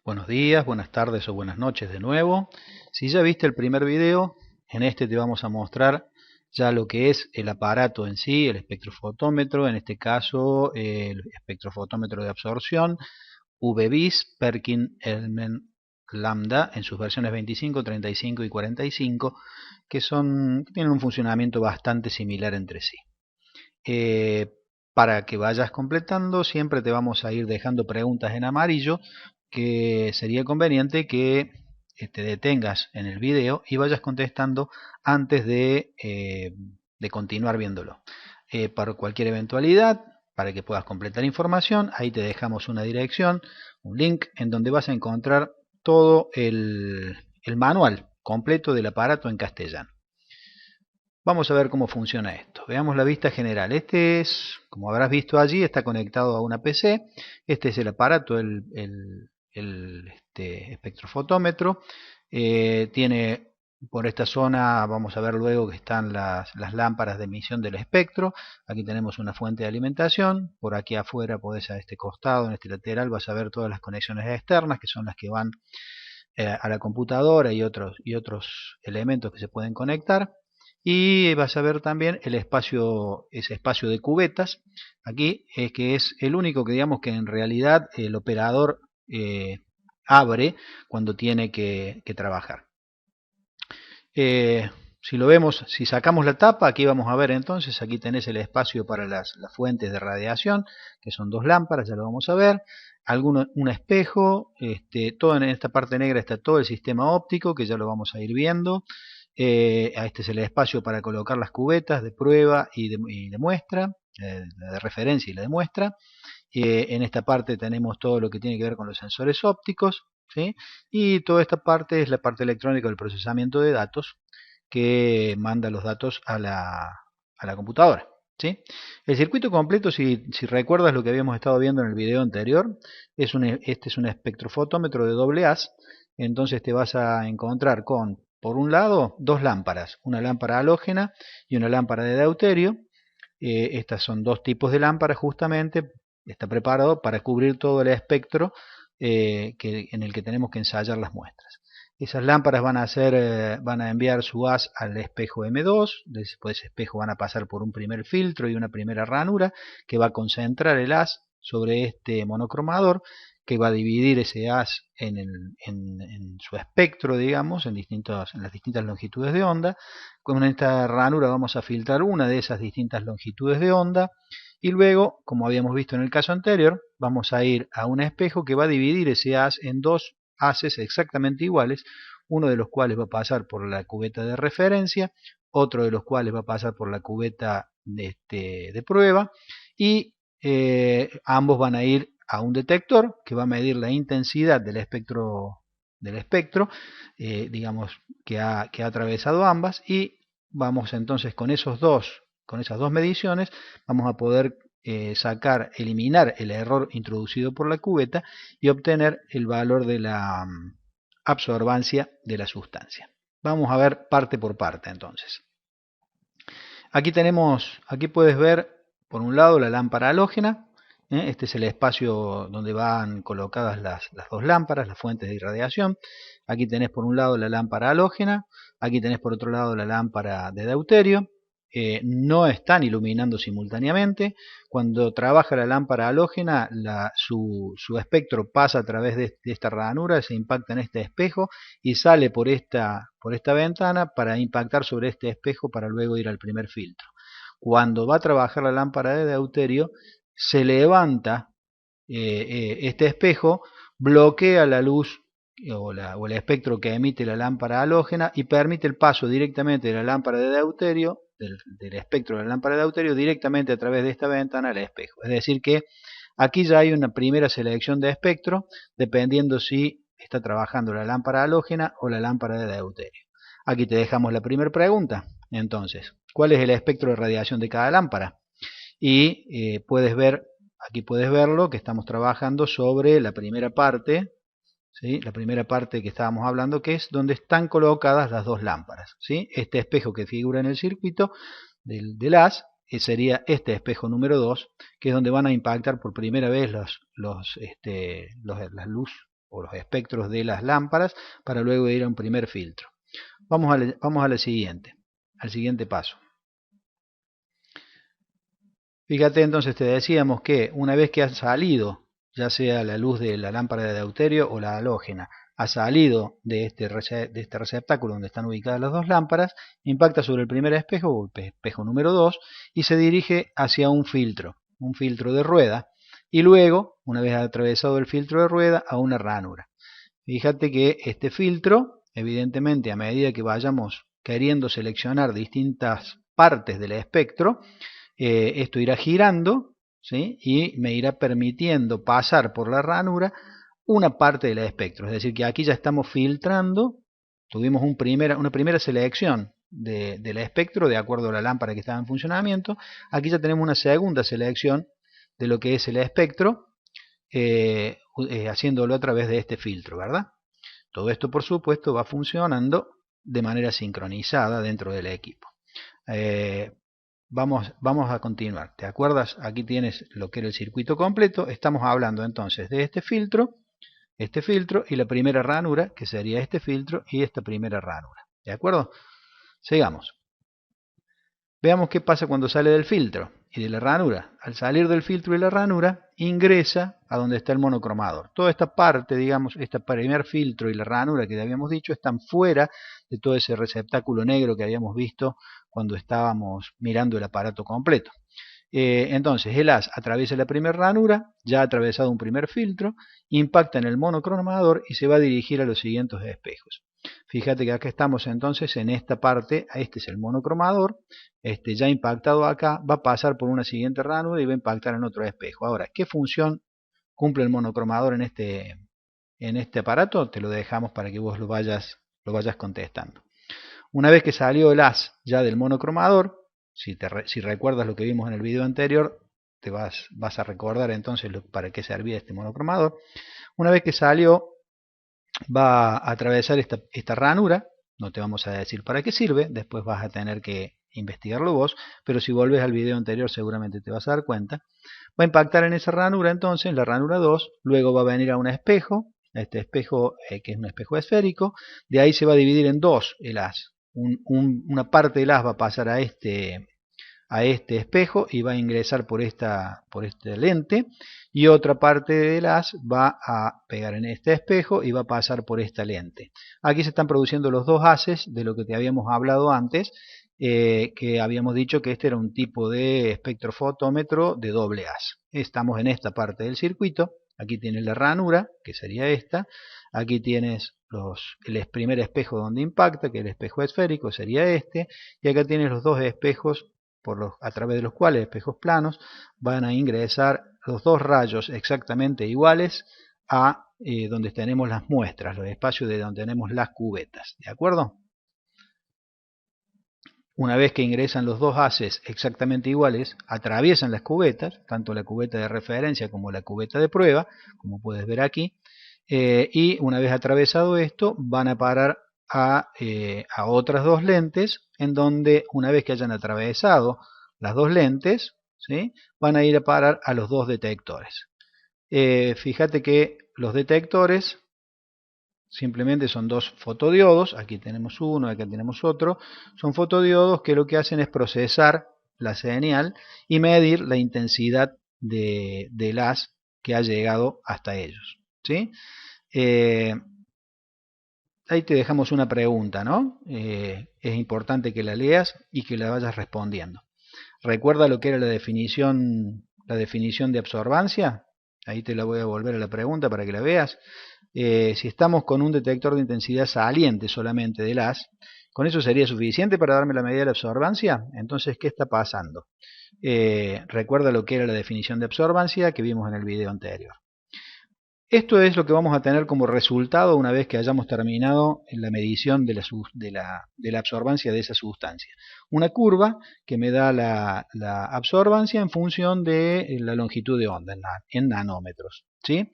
Buenos días, buenas tardes o buenas noches de nuevo. Si ya viste el primer video, en este te vamos a mostrar ya lo que es el aparato en sí, el espectrofotómetro, en este caso el espectrofotómetro de absorción, UV-Vis, Perkin Elman Lambda en sus versiones 25, 35 y 45, que tienen un funcionamiento bastante similar entre sí. Eh, para que vayas completando, siempre te vamos a ir dejando preguntas en amarillo que sería conveniente que te detengas en el video y vayas contestando antes de continuar viéndolo. Para cualquier eventualidad, para que puedas completar información, ahí te dejamos una dirección, un link en donde vas a encontrar todo el manual completo del aparato en castellano. Vamos a ver cómo funciona esto. Veamos la vista general. Este es, como habrás visto allí, está conectado a una PC. Este es el aparato, el espectrofotómetro. Tiene por esta zona, vamos a ver luego que están las lámparas de emisión del espectro. Aquí tenemos una fuente de alimentación. Por aquí afuera podés a este costado, en este lateral, vas a ver todas las conexiones externas, que son las que van a la computadora y otros elementos que se pueden conectar. Y vas a ver también el espacio, ese espacio de cubetas. Aquí es que es el único que digamos que en realidad el operador abre cuando tiene que trabajar. Si lo vemos, si sacamos la tapa, aquí vamos a ver entonces, aquí tenés el espacio para las fuentes de radiación, que son dos lámparas, ya lo vamos a ver, un espejo, todo en esta parte negra está todo el sistema óptico, que ya lo vamos a ir viendo. Este es el espacio para colocar las cubetas de prueba y de muestra, la de referencia y la de muestra. En esta parte tenemos todo lo que tiene que ver con los sensores ópticos, ¿sí? Y toda esta parte es la parte electrónica del procesamiento de datos que manda los datos a la computadora, ¿sí? El circuito completo, si recuerdas lo que habíamos estado viendo en el video anterior, este es un espectrofotómetro de doble haz. Entonces te vas a encontrar con, por un lado, dos lámparas, una lámpara halógena y una lámpara de deuterio. Estas son dos tipos de lámparas justamente, está preparado para cubrir todo el espectro en el que tenemos que ensayar las muestras. Esas lámparas van a enviar su haz al espejo M2, después de ese espejo van a pasar por un primer filtro y una primera ranura que va a concentrar el haz sobre este monocromador, que va a dividir ese haz en su espectro, digamos, en las distintas longitudes de onda. Con esta ranura vamos a filtrar una de esas distintas longitudes de onda y luego, como habíamos visto en el caso anterior, vamos a ir a un espejo que va a dividir ese haz en dos haces exactamente iguales, uno de los cuales va a pasar por la cubeta de referencia, otro de los cuales va a pasar por la cubeta de prueba y ambos van a ir a un detector que va a medir la intensidad del espectro, digamos que ha atravesado ambas, y vamos entonces con esas dos mediciones vamos a poder eliminar el error introducido por la cubeta y obtener el valor de la absorbancia de la sustancia. Vamos a ver parte por parte entonces. Aquí puedes ver por un lado la lámpara halógena. Este es el espacio donde van colocadas las dos lámparas, las fuentes de irradiación. Aquí tenés por un lado la lámpara halógena, aquí tenés por otro lado la lámpara de deuterio. No están iluminando simultáneamente. Cuando trabaja la lámpara halógena, su espectro pasa a través de esta ranura, se impacta en este espejo y sale por esta ventana para impactar sobre este espejo para luego ir al primer filtro. Cuando va a trabajar la lámpara de deuterio, se levanta este espejo, bloquea la luz o el espectro que emite la lámpara halógena y permite el paso directamente de la lámpara de deuterio, del espectro de la lámpara de deuterio, directamente a través de esta ventana al espejo. Es decir que aquí ya hay una primera selección de espectro, dependiendo si está trabajando la lámpara halógena o la lámpara de deuterio. Aquí te dejamos la primera pregunta. Entonces, ¿cuál es el espectro de radiación de cada lámpara? Y aquí puedes verlo, que estamos trabajando sobre la primera parte, ¿sí? La primera parte que estábamos hablando, que es donde están colocadas las dos lámparas, ¿sí? Este espejo que figura en el circuito del haz sería este espejo número 2, que es donde van a impactar por primera vez la luz o los espectros de las lámparas para luego ir a un primer filtro. Vamos a al siguiente paso. Fíjate, entonces te decíamos que una vez que ha salido, ya sea la luz de la lámpara de deuterio o la halógena, ha salido de este receptáculo donde están ubicadas las dos lámparas, impacta sobre el primer espejo o el espejo número 2 y se dirige hacia un filtro de rueda, y luego, una vez atravesado el filtro de rueda, a una ranura. Fíjate que este filtro, evidentemente, a medida que vayamos queriendo seleccionar distintas partes del espectro, esto irá girando, ¿sí? Y me irá permitiendo pasar por la ranura una parte del espectro. Es decir, que aquí ya estamos filtrando, tuvimos una primera selección del espectro de acuerdo a la lámpara que estaba en funcionamiento. Aquí ya tenemos una segunda selección de lo que es el espectro, haciéndolo a través de este filtro, ¿verdad? Todo esto, por supuesto, va funcionando de manera sincronizada dentro del equipo. Vamos a continuar. ¿Te acuerdas? Aquí tienes lo que era el circuito completo. Estamos hablando entonces de este filtro y la primera ranura, que sería este filtro y esta primera ranura. ¿De acuerdo? Sigamos. Veamos qué pasa cuando sale del filtro y de la ranura. Al salir del filtro y la ranura, ingresa a donde está el monocromador. Toda esta parte, digamos, este primer filtro y la ranura que ya habíamos dicho, están fuera de todo ese receptáculo negro que habíamos visto cuando estábamos mirando el aparato completo. Entonces el haz atraviesa la primera ranura, ya ha atravesado un primer filtro, impacta en el monocromador y se va a dirigir a los siguientes espejos. Fíjate que acá estamos entonces en esta parte, este es el monocromador, ya impactado acá, va a pasar por una siguiente ranura y va a impactar en otro espejo. Ahora, ¿qué función cumple el monocromador en este aparato? Te lo dejamos para que vos lo vayas contestando. Una vez que salió el haz ya del monocromador, si recuerdas lo que vimos en el video anterior, te vas a recordar entonces para qué servía este monocromador. Una vez que salió, va a atravesar esta ranura, no te vamos a decir para qué sirve, después vas a tener que investigarlo vos, pero si volves al video anterior seguramente te vas a dar cuenta. Va a impactar en esa ranura entonces, la ranura 2, luego va a venir a un espejo, este espejo que es un espejo esférico, de ahí se va a dividir en dos el haz. Una parte del haz va a pasar a este espejo y va a ingresar por esta lente, y otra parte del haz va a pegar en este espejo y va a pasar por esta lente. Aquí se están produciendo los dos haces de lo que te habíamos hablado antes, que habíamos dicho que este era un tipo de espectrofotómetro de doble haz. Estamos en esta parte del circuito. Aquí tienes la ranura, que sería esta. Aquí tienes el primer espejo donde impacta, que es el espejo esférico, sería este. Y acá tienes los dos espejos a través de los cuales, espejos planos, van a ingresar los dos rayos exactamente iguales a donde tenemos las muestras, los espacios de donde tenemos las cubetas. ¿De acuerdo? Una vez que ingresan los dos haces exactamente iguales, atraviesan las cubetas, tanto la cubeta de referencia como la cubeta de prueba, como puedes ver aquí, y una vez atravesado esto, van a parar a otras dos lentes, en donde una vez que hayan atravesado las dos lentes, ¿sí?, van a ir a parar a los dos detectores. Fíjate que los detectores simplemente son dos fotodiodos, aquí tenemos uno, acá tenemos otro. Son fotodiodos que lo que hacen es procesar la señal y medir la intensidad del haz que ha llegado hasta ellos, ¿sí? Ahí te dejamos una pregunta, ¿no? Es importante que la leas y que la vayas respondiendo. ¿Recuerda lo que era la definición de absorbancia? Ahí te la voy a volver a la pregunta para que la veas. Si estamos con un detector de intensidad saliente solamente del haz, ¿con eso sería suficiente para darme la medida de la absorbancia? Entonces, ¿qué está pasando? Recuerda lo que era la definición de absorbancia que vimos en el video anterior. Esto es lo que vamos a tener como resultado una vez que hayamos terminado la medición de la absorbancia de esa sustancia. Una curva que me da la absorbancia en función de la longitud de onda en nanómetros, ¿sí?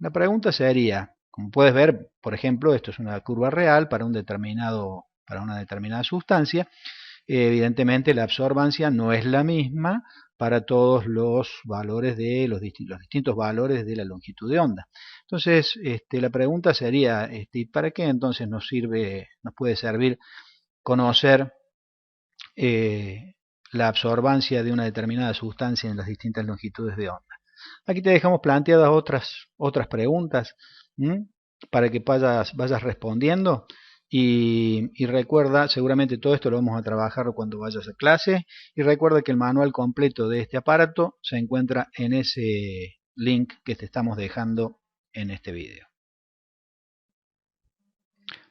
La pregunta sería, como puedes ver, por ejemplo, esto es una curva real para una determinada sustancia. evidentemente la absorbancia no es la misma para todos los valores de los distintos valores de la longitud de onda. Entonces, la pregunta sería, ¿para qué entonces nos puede servir conocer la absorbancia de una determinada sustancia en las distintas longitudes de onda? Aquí te dejamos planteadas otras preguntas, ¿m? Para que vayas respondiendo y recuerda, seguramente todo esto lo vamos a trabajar cuando vayas a clase, y recuerda que el manual completo de este aparato se encuentra en ese link que te estamos dejando en este video.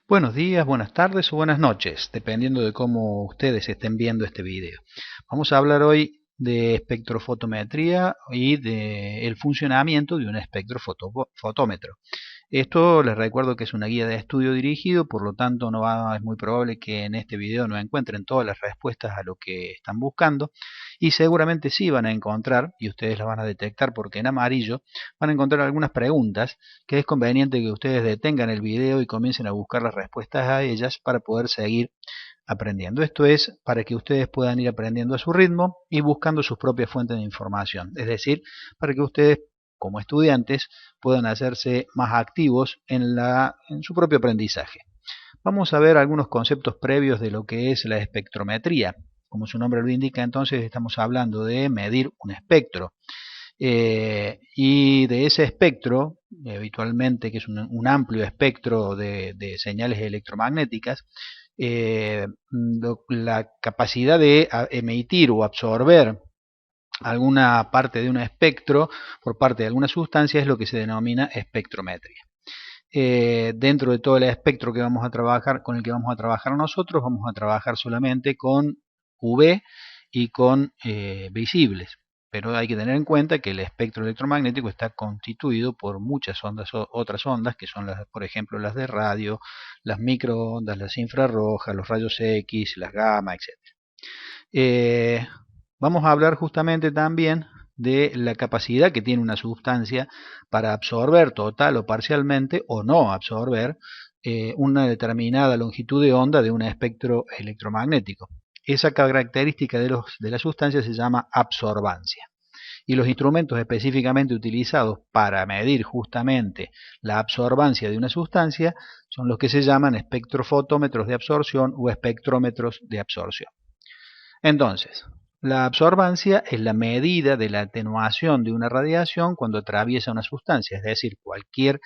Buenos días, buenas tardes o buenas noches, dependiendo de cómo ustedes estén viendo este video. Vamos a hablar hoy de espectrofotometría y del funcionamiento de un espectrofotómetro. Esto les recuerdo que es una guía de estudio dirigido, por lo tanto es muy probable que en este video no encuentren todas las respuestas a lo que están buscando, y seguramente sí van a encontrar, y ustedes las van a detectar porque en amarillo, van a encontrar algunas preguntas que es conveniente que ustedes detengan el video y comiencen a buscar las respuestas a ellas para poder seguir aprendiendo. Esto es para que ustedes puedan ir aprendiendo a su ritmo y buscando sus propias fuentes de información, es decir, para que ustedes como estudiantes puedan hacerse más activos en su propio aprendizaje. Vamos a ver algunos conceptos previos de lo que es la espectrometría. Como su nombre lo indica, entonces estamos hablando de medir un espectro. Y de ese espectro, habitualmente, que es un amplio espectro de señales electromagnéticas, la capacidad de emitir o absorber alguna parte de un espectro por parte de alguna sustancia es lo que se denomina espectrometría. Dentro de todo el espectro que vamos a trabajar, con el que vamos a trabajar nosotros, vamos a trabajar solamente con UV y con visibles. Pero hay que tener en cuenta que el espectro electromagnético está constituido por muchas ondas, otras ondas, que son por ejemplo las de radio, las microondas, las infrarrojas, los rayos X, las gamma, etc. Vamos a hablar justamente también de la capacidad que tiene una sustancia para absorber total o parcialmente o no absorber una determinada longitud de onda de un espectro electromagnético. Esa característica de la sustancia se llama absorbancia. Y los instrumentos específicamente utilizados para medir justamente la absorbancia de una sustancia son los que se llaman espectrofotómetros de absorción o espectrómetros de absorción. Entonces, la absorbancia es la medida de la atenuación de una radiación cuando atraviesa una sustancia, es decir, cualquier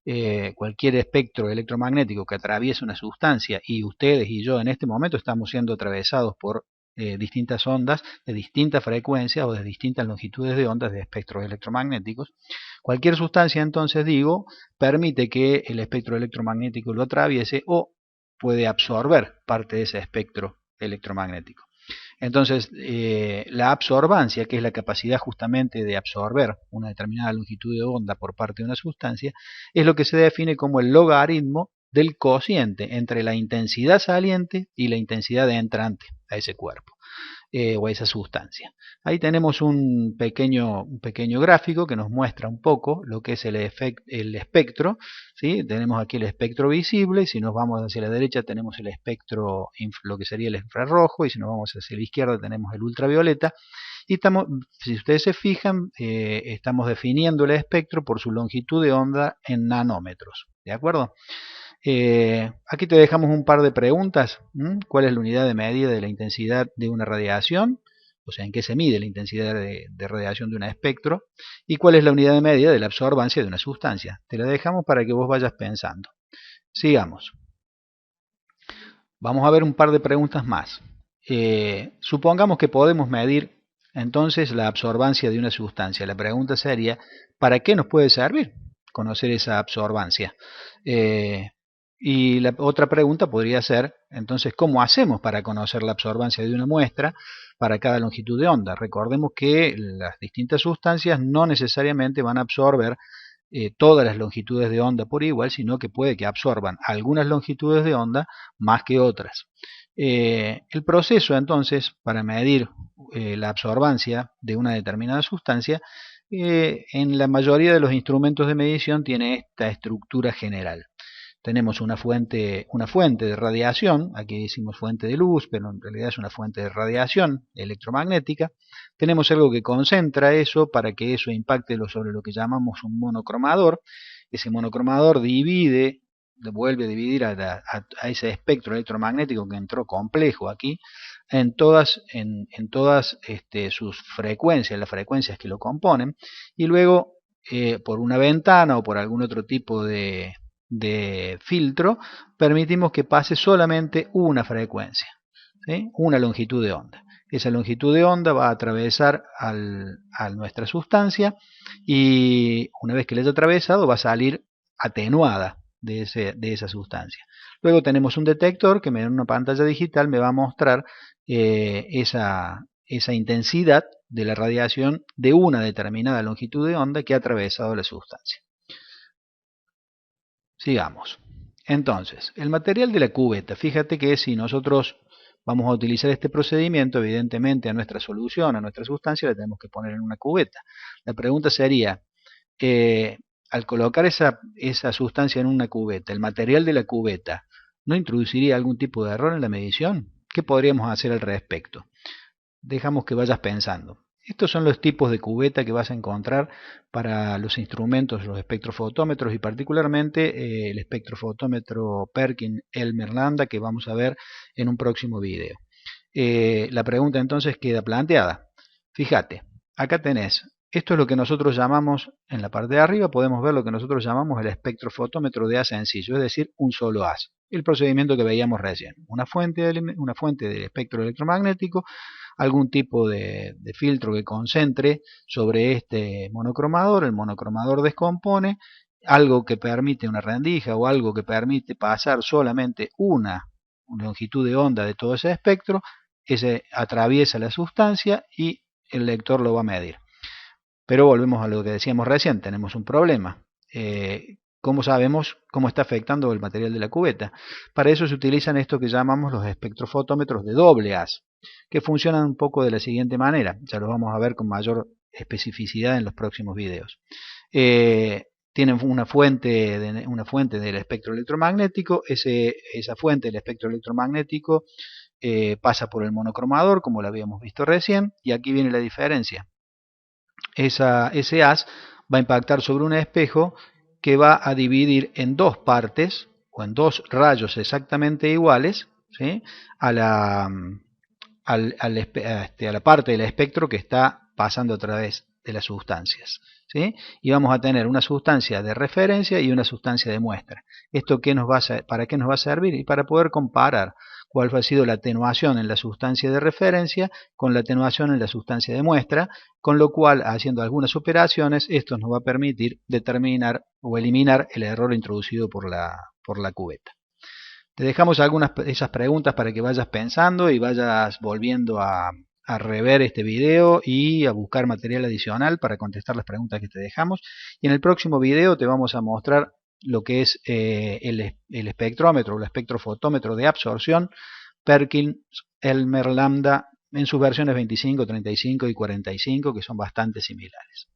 espectro electromagnético que atraviese una sustancia, y ustedes y yo en este momento estamos siendo atravesados por distintas ondas de distintas frecuencias o de distintas longitudes de ondas de espectros electromagnéticos. Cualquier sustancia, entonces digo, permite que el espectro electromagnético lo atraviese o puede absorber parte de ese espectro electromagnético. Entonces, la absorbancia, que es la capacidad justamente de absorber una determinada longitud de onda por parte de una sustancia, es lo que se define como el logaritmo del cociente entre la intensidad saliente y la intensidad entrante a ese cuerpo o a esa sustancia. Ahí tenemos un pequeño gráfico que nos muestra un poco lo que es el espectro, ¿sí? Tenemos aquí el espectro visible, si nos vamos hacia la derecha tenemos el espectro, lo que sería el infrarrojo, y si nos vamos hacia la izquierda tenemos el ultravioleta. Y si ustedes se fijan, estamos definiendo el espectro por su longitud de onda en nanómetros, ¿de acuerdo? Aquí te dejamos un par de preguntas. ¿Cuál es la unidad de medida de la intensidad de una radiación? O sea, ¿en qué se mide la intensidad de radiación de un espectro? ¿Y cuál es la unidad de medida de la absorbancia de una sustancia? Te la dejamos para que vos vayas pensando. Sigamos. Vamos a ver un par de preguntas más. Supongamos que podemos medir entonces la absorbancia de una sustancia. La pregunta sería, ¿para qué nos puede servir conocer esa absorbancia? Y la otra pregunta podría ser, entonces, ¿cómo hacemos para conocer la absorbancia de una muestra para cada longitud de onda? Recordemos que las distintas sustancias no necesariamente van a absorber todas las longitudes de onda por igual, sino que puede que absorban algunas longitudes de onda más que otras. El proceso, entonces, para medir la absorbancia de una determinada sustancia, en la mayoría de los instrumentos de medición tiene esta estructura general. tenemos una fuente de radiación, aquí decimos fuente de luz, pero en realidad es una fuente de radiación electromagnética. Tenemos algo que concentra eso para que eso impacte sobre lo que llamamos un monocromador. Ese monocromador vuelve a dividir a ese espectro electromagnético que entró complejo aquí en todas sus frecuencias, las frecuencias que lo componen, y luego por una ventana o por algún otro tipo de filtro, permitimos que pase solamente una frecuencia, ¿sí? Una longitud de onda. Esa longitud de onda va a atravesar a nuestra sustancia y una vez que la haya atravesado va a salir atenuada de esa sustancia. Luego tenemos un detector que en una pantalla digital me va a mostrar esa intensidad de la radiación de una determinada longitud de onda que ha atravesado la sustancia. Sigamos. Entonces, el material de la cubeta, fíjate que si nosotros vamos a utilizar este procedimiento, evidentemente a nuestra solución, a nuestra sustancia, la tenemos que poner en una cubeta. La pregunta sería, al colocar esa sustancia en una cubeta, el material de la cubeta, ¿no introduciría algún tipo de error en la medición? ¿Qué podríamos hacer al respecto? Dejamos que vayas pensando. Estos son los tipos de cubeta que vas a encontrar para los instrumentos, los espectrofotómetros y particularmente el espectrofotómetro Perkin-Elmer-Lambda que vamos a ver en un próximo video. La pregunta entonces queda planteada. Fíjate, acá tenés, esto es lo que nosotros llamamos, en la parte de arriba podemos ver lo que nosotros llamamos el espectrofotómetro de haz sencillo, es decir, un solo haz. El procedimiento que veíamos recién, una fuente del espectro electromagnético, algún tipo de filtro que concentre sobre este monocromador, el monocromador descompone, algo que permite una rendija o algo que permite pasar solamente una longitud de onda de todo ese espectro, ese atraviesa la sustancia y el lector lo va a medir. Pero volvemos a lo que decíamos recién, tenemos un problema. ¿Cómo sabemos cómo está afectando el material de la cubeta? Para eso se utilizan esto que llamamos los espectrofotómetros de doble haz, que funcionan un poco de la siguiente manera. Ya lo vamos a ver con mayor especificidad en los próximos videos. Tienen una fuente del espectro electromagnético. Esa fuente del espectro electromagnético pasa por el monocromador, como lo habíamos visto recién, y aquí viene la diferencia. Ese haz va a impactar sobre un espejo que va a dividir en dos partes o en dos rayos exactamente iguales, ¿sí? a la parte del espectro que está pasando a través de las sustancias, ¿sí? Y vamos a tener una sustancia de referencia y una sustancia de muestra. ¿Esto para qué nos va a servir? Y para poder comparar cuál ha sido la atenuación en la sustancia de referencia con la atenuación en la sustancia de muestra, con lo cual, haciendo algunas operaciones, esto nos va a permitir determinar o eliminar el error introducido por la cubeta. Te dejamos algunas de esas preguntas para que vayas pensando y vayas volviendo a rever este video y a buscar material adicional para contestar las preguntas que te dejamos. Y en el próximo video te vamos a mostrar lo que es el espectrómetro o el espectrofotómetro de absorción Perkin-Elmer-Lambda en sus versiones 25, 35 y 45, que son bastante similares.